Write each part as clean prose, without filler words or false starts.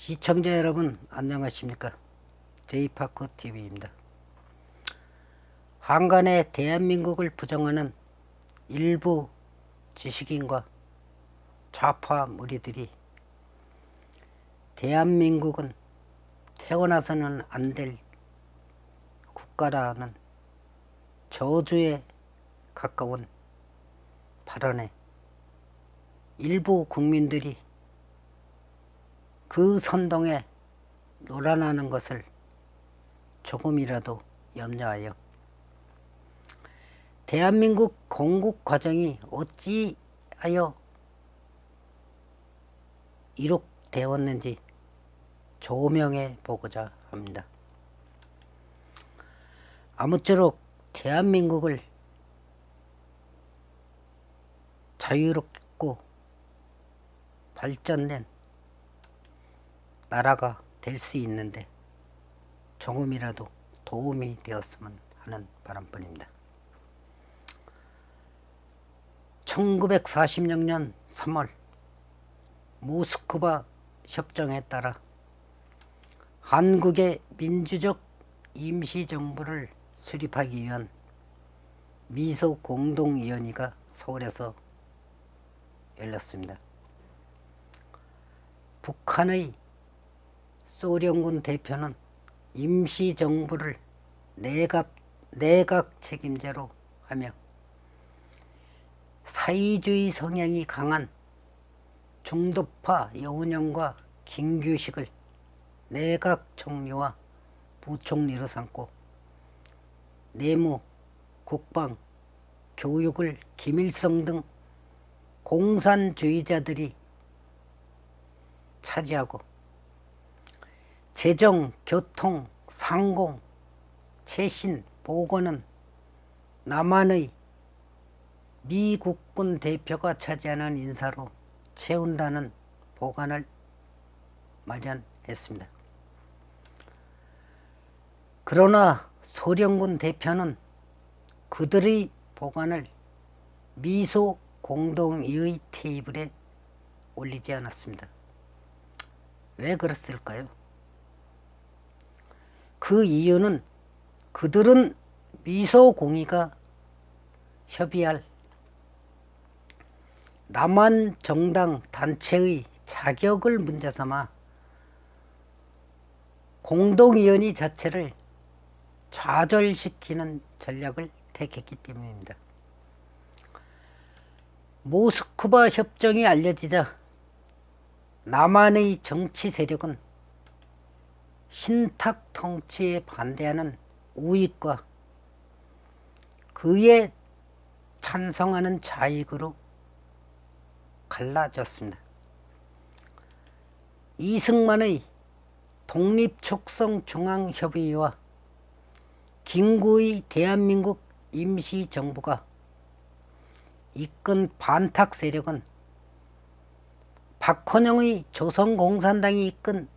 시청자 여러분 안녕하십니까. 제이파크TV입니다. 한간에 대한민국을 부정하는 일부 지식인과 좌파 무리들이 대한민국은 태어나서는 안 될 국가라는 저주에 가까운 발언에 일부 국민들이 그 선동에 놀아나는 것을 조금이라도 염려하여 대한민국 건국 과정이 어찌하여 이룩되었는지 조명해 보고자 합니다. 아무쪼록 대한민국을 자유롭고 발전된 나라가 될 수 있는데 조금이라도 도움이 되었으면 하는 바람뿐입니다. 1946년 3월 모스크바 협정에 따라 한국의 민주적 임시정부를 수립하기 위한 미소공동위원회가 서울에서 열렸습니다. 북한의 소련군 대표는 임시정부를 내각 책임제로 하며 사회주의 성향이 강한 중도파 여운형과 김규식을 내각 총리와 부총리로 삼고 내무, 국방, 교육을 김일성 등 공산주의자들이 차지하고 재정, 교통, 상공, 최신, 보건은 남한의 미국군 대표가 차지하는 인사로 채운다는 보관을 마련했습니다. 그러나 소련군 대표는 그들의 보관을 미소 공동위의 테이블에 올리지 않았습니다. 왜 그랬을까요? 그 이유는 그들은 미소공의가 협의할 남한 정당 단체의 자격을 문제 삼아 공동위원회 자체를 좌절시키는 전략을 택했기 때문입니다. 모스크바 협정이 알려지자 남한의 정치 세력은 신탁 통치에 반대하는 우익과 그에 찬성하는 좌익으로 갈라졌습니다. 이승만의 독립촉성중앙협의회와 김구의 대한민국 임시정부가 이끈 반탁 세력은 박헌영의 조선공산당이 이끈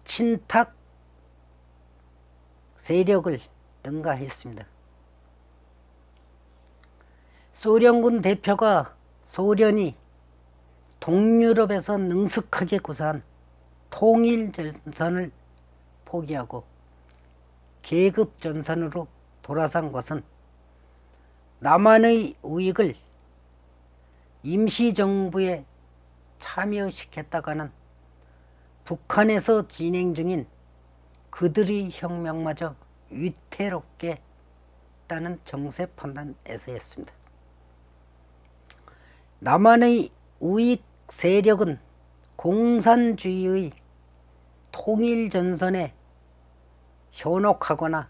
친탁 세력을 능가했습니다. 소련군 대표가 소련이 동유럽에서 능숙하게 구사한 통일전선을 포기하고 계급전선으로 돌아선 것은 남한의 우익을 임시정부에 참여시켰다가는 북한에서 진행 중인 그들의 혁명마저 위태롭게 했다는 정세 판단에서였습니다. 남한의 우익 세력은 공산주의의 통일전선에 현혹하거나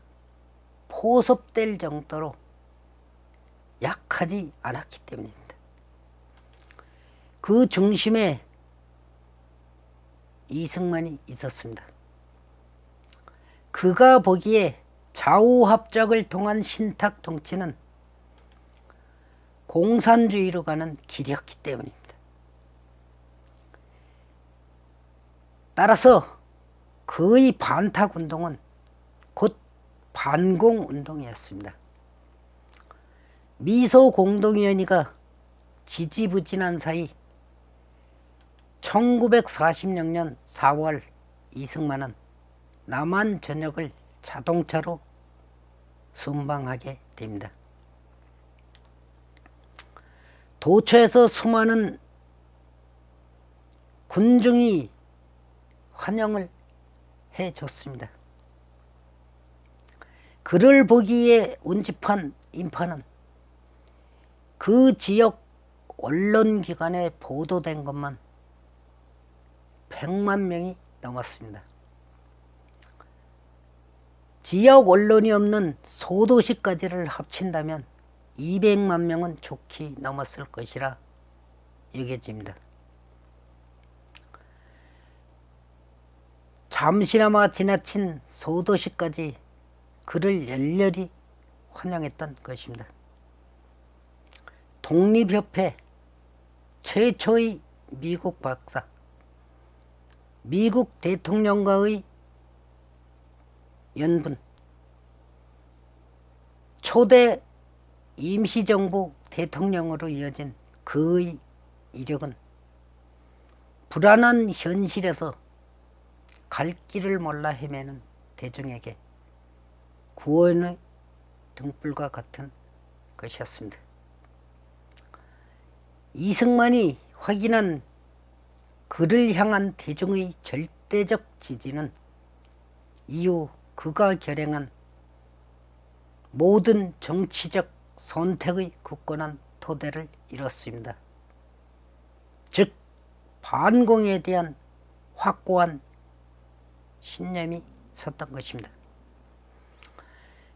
포섭될 정도로 약하지 않았기 때문입니다. 그 중심에 이승만이 있었습니다. 그가 보기에 좌우합작을 통한 신탁 통치는 공산주의로 가는 길이었기 때문입니다. 따라서 그의 반탁운동은 곧 반공운동이었습니다. 미소공동위원회가 지지부진한 사이 1946년 4월 이승만은 남한 전역을 자동차로 순방하게 됩니다. 도처에서 수많은 군중이 환영을 해줬습니다. 그를 보기에 운집한 인파는 그 지역 언론기관에 보도된 것만 100만 명이 넘었습니다. 지역 언론이 없는 소도시까지를 합친다면 200만 명은 좋게 넘었을 것이라 여겨집니다. 잠시나마 지나친 소도시까지 그를 열렬히 환영했던 것입니다. 독립협회 최초의 미국 박사, 미국 대통령과의 연분, 초대 임시정부 대통령으로 이어진 그의 이력은 불안한 현실에서 갈 길을 몰라 헤매는 대중에게 구원의 등불과 같은 것이었습니다. 이승만이 확인한 그를 향한 대중의 절대적 지지는 이후 그가 결행한 모든 정치적 선택의 굳건한 토대를 이뤘습니다. 즉 반공에 대한 확고한 신념이 섰던 것입니다.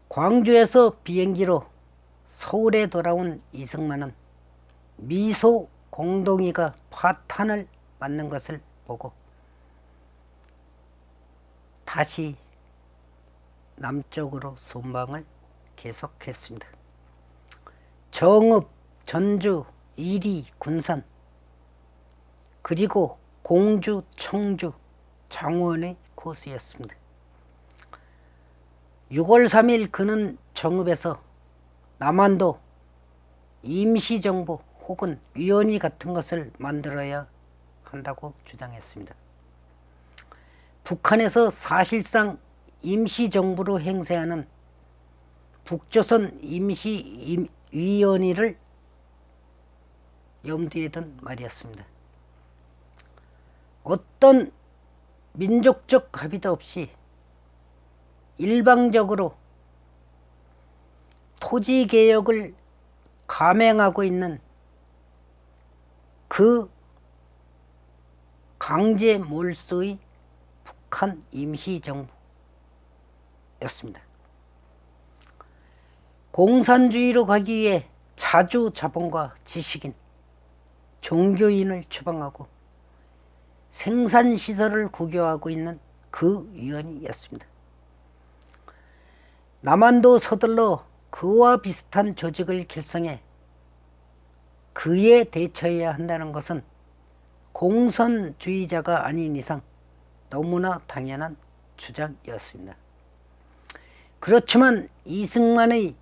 광주에서 비행기로 서울에 돌아온 이승만은 미소 공동이가 파탄을 맞는 것을 보고 다시 남쪽으로 순방을 계속했습니다. 정읍, 전주, 이리, 군산, 그리고 공주, 청주, 장원의 코스였습니다. 6월 3일 그는 정읍에서 남한도 임시정부 혹은 위원회 같은 것을 만들어야 한다고 주장했습니다. 북한에서 사실상 임시정부로 행세하는 북조선 임시위원회를 염두에 둔 말이었습니다. 어떤 민족적 합의도 없이 일방적으로 토지개혁을 감행하고 있는 그 강제 몰수의 북한 임시정부였습니다. 공산주의로 가기 위해 자주자본과 지식인, 종교인을 추방하고 생산시설을 국유하고 있는 그 위원이었습니다. 남한도 서둘러 그와 비슷한 조직을 결성해 그에 대처해야 한다는 것은 공산주의자가 아닌 이상 너무나 당연한 주장이었습니다. 그렇지만 이승만의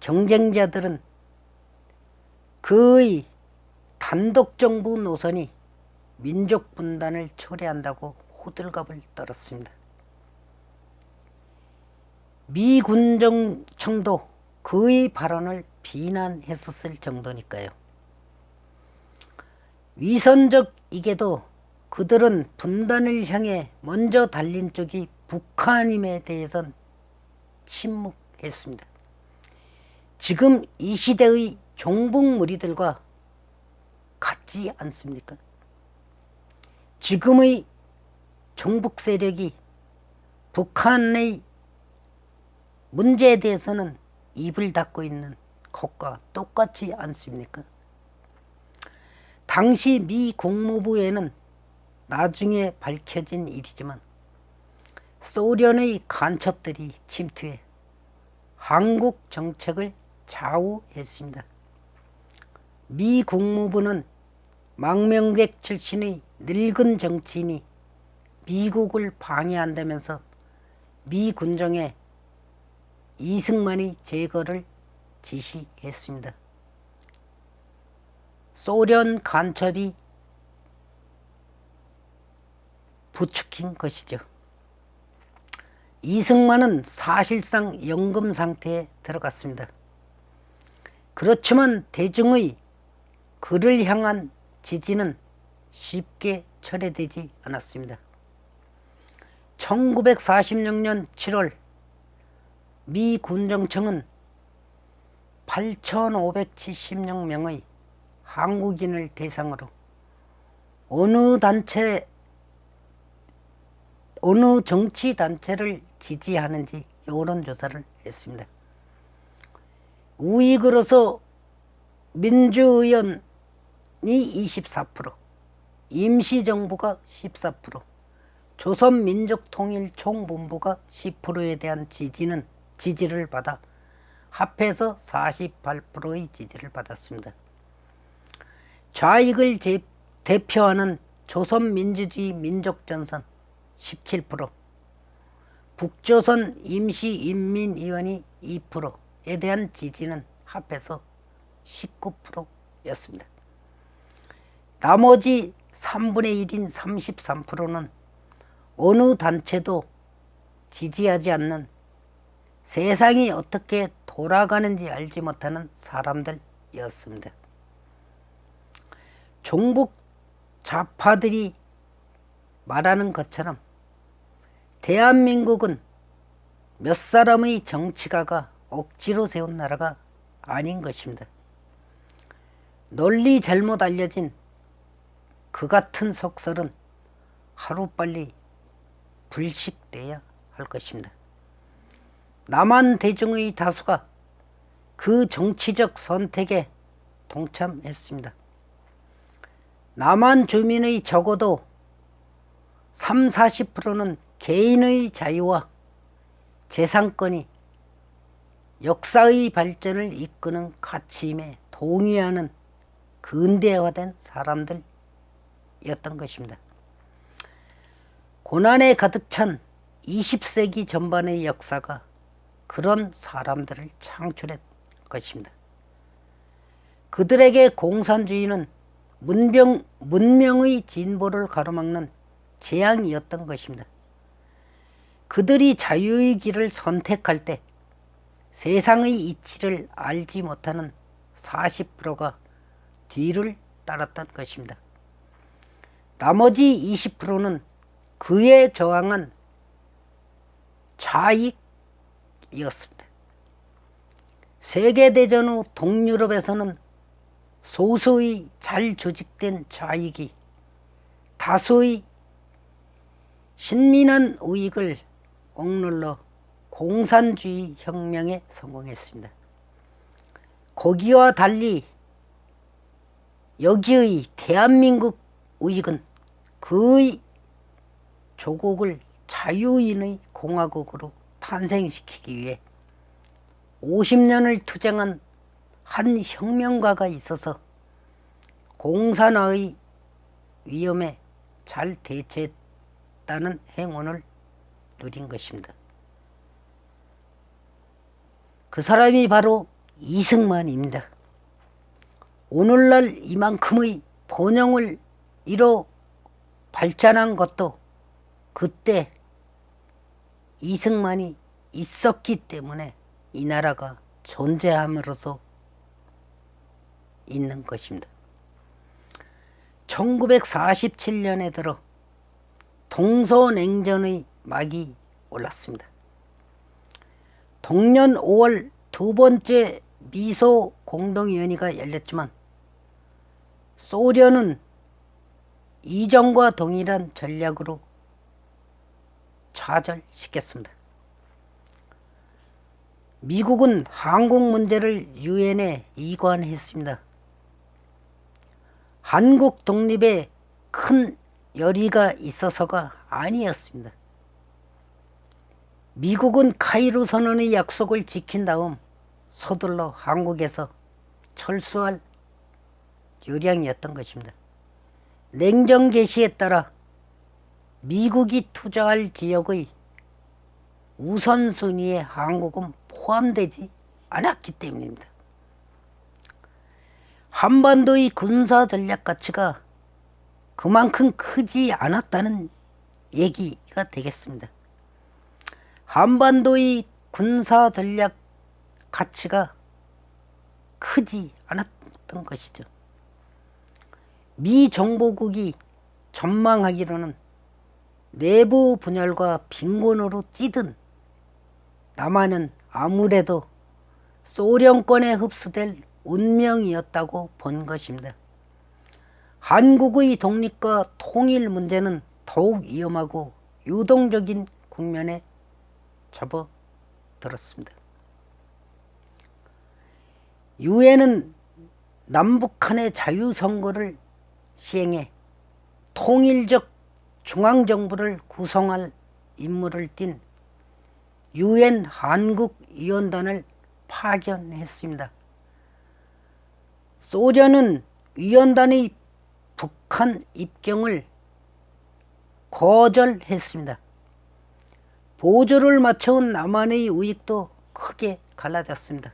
경쟁자들은 그의 단독정부 노선이 민족 분단을 초래한다고 호들갑을 떨었습니다. 미 군정청도 그의 발언을 비난했었을 정도니까요. 위선적이게도 그들은 분단을 향해 먼저 달린 쪽이 북한임에 대해선 침묵했습니다. 지금 이 시대의 종북 무리들과 같지 않습니까? 지금의 종북 세력이 북한의 문제에 대해서는 입을 닫고 있는 것과 똑같지 않습니까? 당시 미 국무부에는 나중에 밝혀진 일이지만 소련의 간첩들이 침투해 한국 정책을 좌우했습니다. 미 국무부는 망명객 출신의 늙은 정치인이 미국을 방해한다면서 미 군정에 이승만의 제거를 지시했습니다. 소련 간첩이 부추긴 것이죠. 이승만은 사실상 연금 상태에 들어갔습니다. 그렇지만 대중의 그를 향한 지지는 쉽게 철회되지 않았습니다. 1946년 7월 미 군정청은 8,570명의 한국인을 대상으로 어느 정치단체를 지지하는지 여론조사를 했습니다. 우익으로서 민주의원이 24%, 임시정부가 14%, 조선민족통일총본부가 10%에 대한 지지를 받아 합해서 48%의 지지를 받았습니다. 좌익을 대표하는 조선민주주의 민족전선 17%, 북조선 임시인민위원회 2%에 대한 지지는 합해서 19%였습니다. 나머지 3분의 1인 33%는 어느 단체도 지지하지 않는 세상이 어떻게 돌아가는지 알지 못하는 사람들이었습니다. 종북 좌파들이 말하는 것처럼 대한민국은 몇 사람의 정치가가 억지로 세운 나라가 아닌 것입니다. 널리 잘못 알려진 그 같은 속설은 하루빨리 불식돼야 할 것입니다. 남한 대중의 다수가 그 정치적 선택에 동참했습니다. 남한 주민의 적어도 30~40%는 개인의 자유와 재산권이 역사의 발전을 이끄는 가치임에 동의하는 근대화된 사람들이었던 것입니다. 고난에 가득 찬 20세기 전반의 역사가 그런 사람들을 창출한 것입니다. 그들에게 공산주의는 문명의 진보를 가로막는 재앙이었던 것입니다. 그들이 자유의 길을 선택할 때 세상의 이치를 알지 못하는 40%가 뒤를 따랐던 것입니다. 나머지 20%는 그에 저항한 좌익이었습니다. 세계대전 후 동유럽에서는 소수의 잘 조직된 좌익이 다수의 신민한 우익을 억눌러 공산주의 혁명에 성공했습니다. 거기와 달리 여기의 대한민국 우익은 그의 조국을 자유인의 공화국으로 탄생시키기 위해 50년을 투쟁한 한 혁명가가 있어서 공산화의 위험에 잘 대처했다는 행운을 누린 것입니다. 그 사람이 바로 이승만입니다. 오늘날 이만큼의 번영을 이뤄 발전한 것도 그때 이승만이 있었기 때문에 이 나라가 존재함으로써 있는 것입니다. 1947년에 들어 동서냉전의 막이 올랐습니다. 동년 5월 두 번째 미소 공동위원회가 열렸지만 소련은 이전과 동일한 전략으로 좌절시켰습니다. 미국은 한국 문제를 유엔에 이관했습니다. 한국 독립에 큰 열의가 있어서가 아니었습니다. 미국은 카이로 선언의 약속을 지킨 다음 서둘러 한국에서 철수할 요량이었던 것입니다. 냉전 개시에 따라 미국이 투자할 지역의 우선순위에 한국은 포함되지 않았기 때문입니다. 한반도의 군사 전략 가치가 그만큼 크지 않았다는 얘기가 되겠습니다. 한반도의 군사 전략 가치가 크지 않았던 것이죠. 미 정보국이 전망하기로는 내부 분열과 빈곤으로 찌든 남한은 아무래도 소련권에 흡수될 운명이었다고 본 것입니다. 한국의 독립과 통일 문제는 더욱 위험하고 유동적인 국면에 접어들었습니다. 유엔은 남북한의 자유선거를 시행해 통일적 중앙정부를 구성할 임무를 띈 유엔 한국위원단을 파견했습니다. 소련은 위원단의 북한 입경을 거절했습니다. 보조를 맞춰온 남한의 우익도 크게 갈라졌습니다.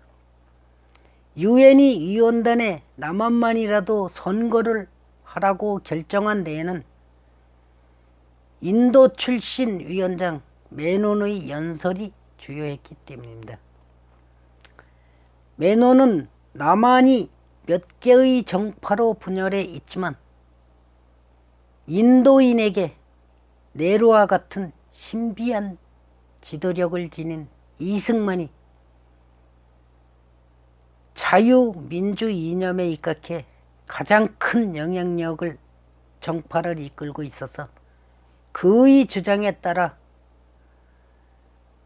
유엔이 위원단에 남한만이라도 선거를 하라고 결정한 데에는 인도 출신 위원장 메논의 연설이 주요했기 때문입니다. 메논은 남한이 몇 개의 정파로 분열해 있지만 인도인에게 네로와 같은 신비한 지도력을 지닌 이승만이 자유민주 이념에 입각해 가장 큰 영향력을 정파를 이끌고 있어서 그의 주장에 따라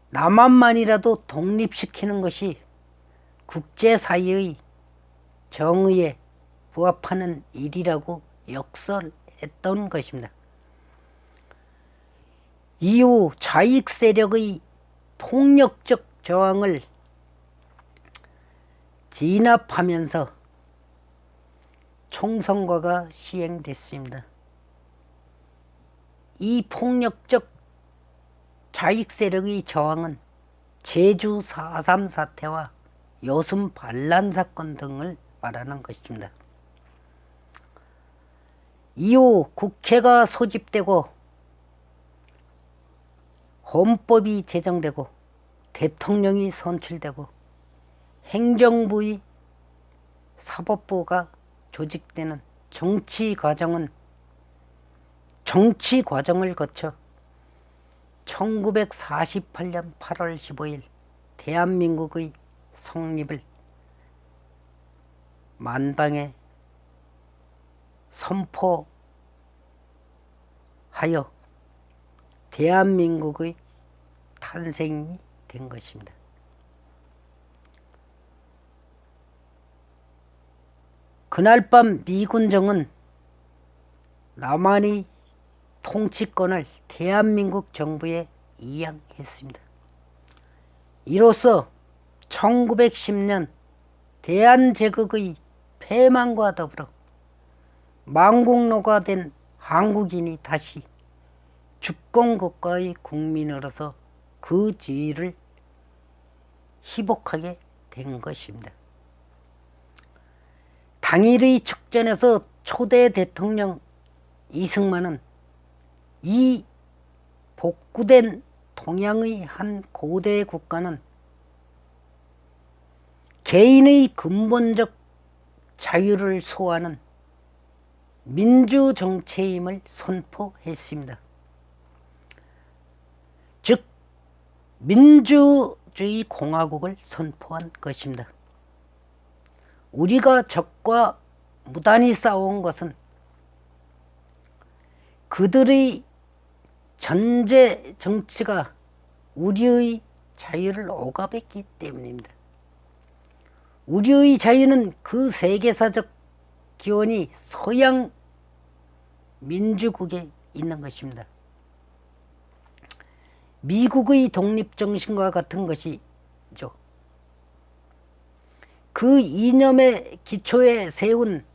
남한만이라도 독립시키는 것이 국제사회의 정의에 부합하는 일이라고 역설했던 것입니다. 이후 좌익 세력의 폭력적 저항을 진압하면서 총선거가 시행됐습니다. 이 폭력적 좌익 세력의 저항은 제주 4.3 사태와 여순 반란 사건 등을 말하는 것입니다. 이후 국회가 소집되고 헌법이 제정되고 대통령이 선출되고 행정부의 사법부가 조직되는 정치 과정을 거쳐 1948년 8월 15일 대한민국의 성립을 만방에 선포하여 대한민국의 탄생이 된 것입니다. 그날 밤 미군정은 남한의 통치권을 대한민국 정부에 이양했습니다. 이로써 1910년 대한제국의 폐망과 더불어 망국노가 된 한국인이 다시 주권국가의 국민으로서 그 지위를 희복하게 된 것입니다. 당일의 축전에서 초대 대통령 이승만은 이 복구된 동양의 한 고대 국가는 개인의 근본적 자유를 소화하는 민주정체임을 선포했습니다. 즉 민주주의 공화국을 선포한 것입니다. 우리가 적과 무단히 싸워온 것은 그들의 전제 정치가 우리의 자유를 억압했기 때문입니다. 우리의 자유는 그 세계사적 기원이 서양 민주국에 있는 것입니다. 미국의 독립정신과 같은 것이죠. 그 이념의 기초에 세운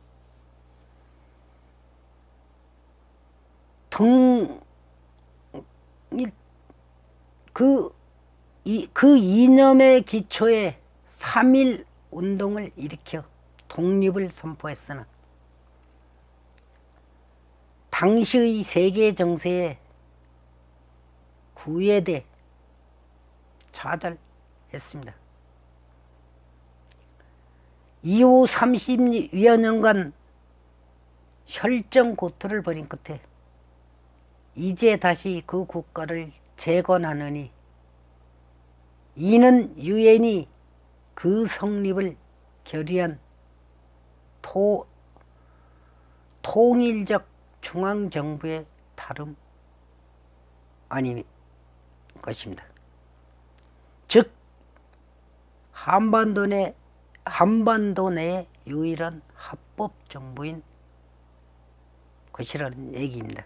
그 이념의 기초에 3.1 운동을 일으켜 독립을 선포했으나 당시의 세계 정세에 구해대 좌절했습니다. 이후 30여 년간 혈전 고투를 벌인 끝에 이제 다시 그 국가를 재건하느니 이는 유엔이 그 성립을 결의한 통일적 중앙정부의 다름 아닌 것입니다. 즉 한반도 내 유일한 합법정부인 것이라는 얘기입니다.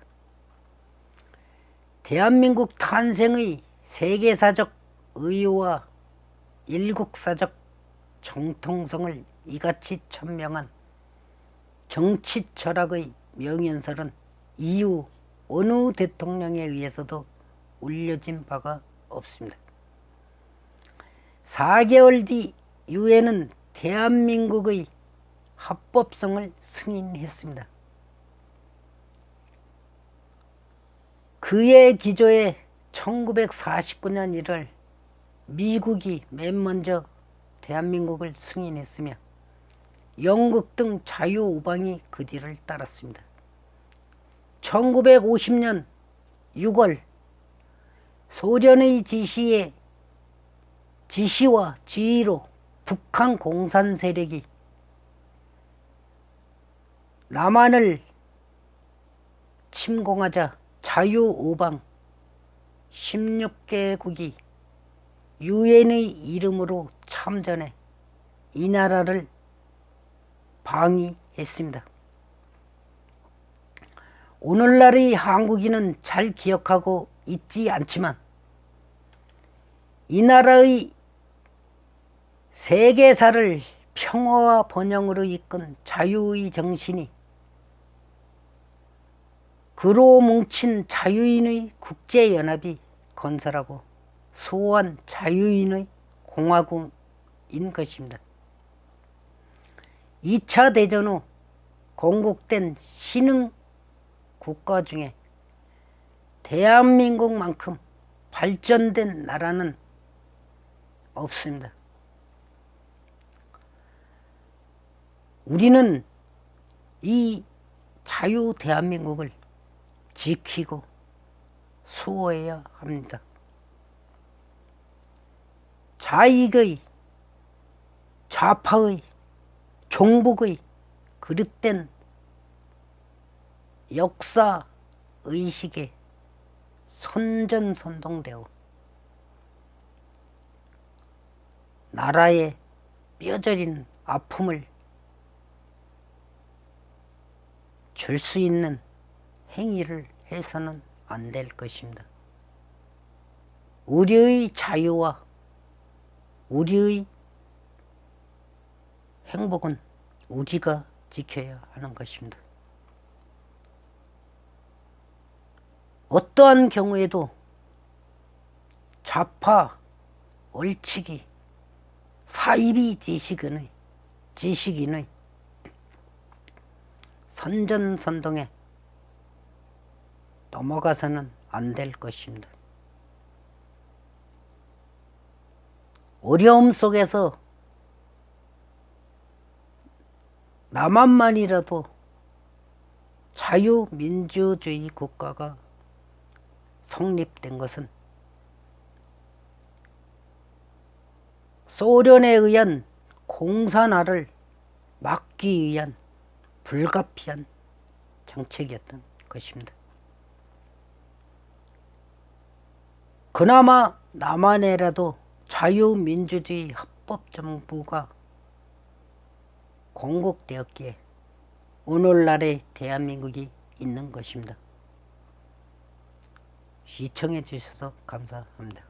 대한민국 탄생의 세계사적 의의와 일국사적 정통성을 이같이 천명한 정치 철학의 명연설은 이후 어느 대통령에 의해서도 올려진 바가 없습니다. 4개월 뒤 유엔은 대한민국의 합법성을 승인했습니다. 그의 기조에 1949년 1월 미국이 맨 먼저 대한민국을 승인했으며 영국 등 자유우방이 그 뒤를 따랐습니다. 1950년 6월 소련의 지시와 지휘로 북한 공산 세력이 남한을 침공하자 자유우방 16개국이 유엔의 이름으로 참전해 이 나라를 방위했습니다. 오늘날의 한국인은 잘 기억하고 있지 않지만 이 나라의 세계사를 평화와 번영으로 이끈 자유의 정신이 그로 뭉친 자유인의 국제연합이 건설하고 수호한 자유인의 공화국인 것입니다. 2차 대전 후 건국된 신흥 국가 중에 대한민국만큼 발전된 나라는 없습니다. 우리는 이 자유 대한민국을 지키고 수호해야 합니다. 좌익의, 좌파의, 종북의 그릇된 역사의식에 선전선동되어 나라의 뼈저린 아픔을 줄 수 있는 행위를 해서는 안 될 것입니다. 우리의 자유와 우리의 행복은 우리가 지켜야 하는 것입니다. 어떠한 경우에도 좌파, 얼치기, 사이비 지식인의 선전선동에 넘어가서는 안 될 것입니다. 어려움 속에서 남한만이라도 자유민주주의 국가가 성립된 것은 소련에 의한 공산화를 막기 위한 불가피한 정책이었던 것입니다. 그나마 남한에라도 자유민주주의 합법정부가 건국되었기에 오늘날의 대한민국이 있는 것입니다. 시청해 주셔서 감사합니다.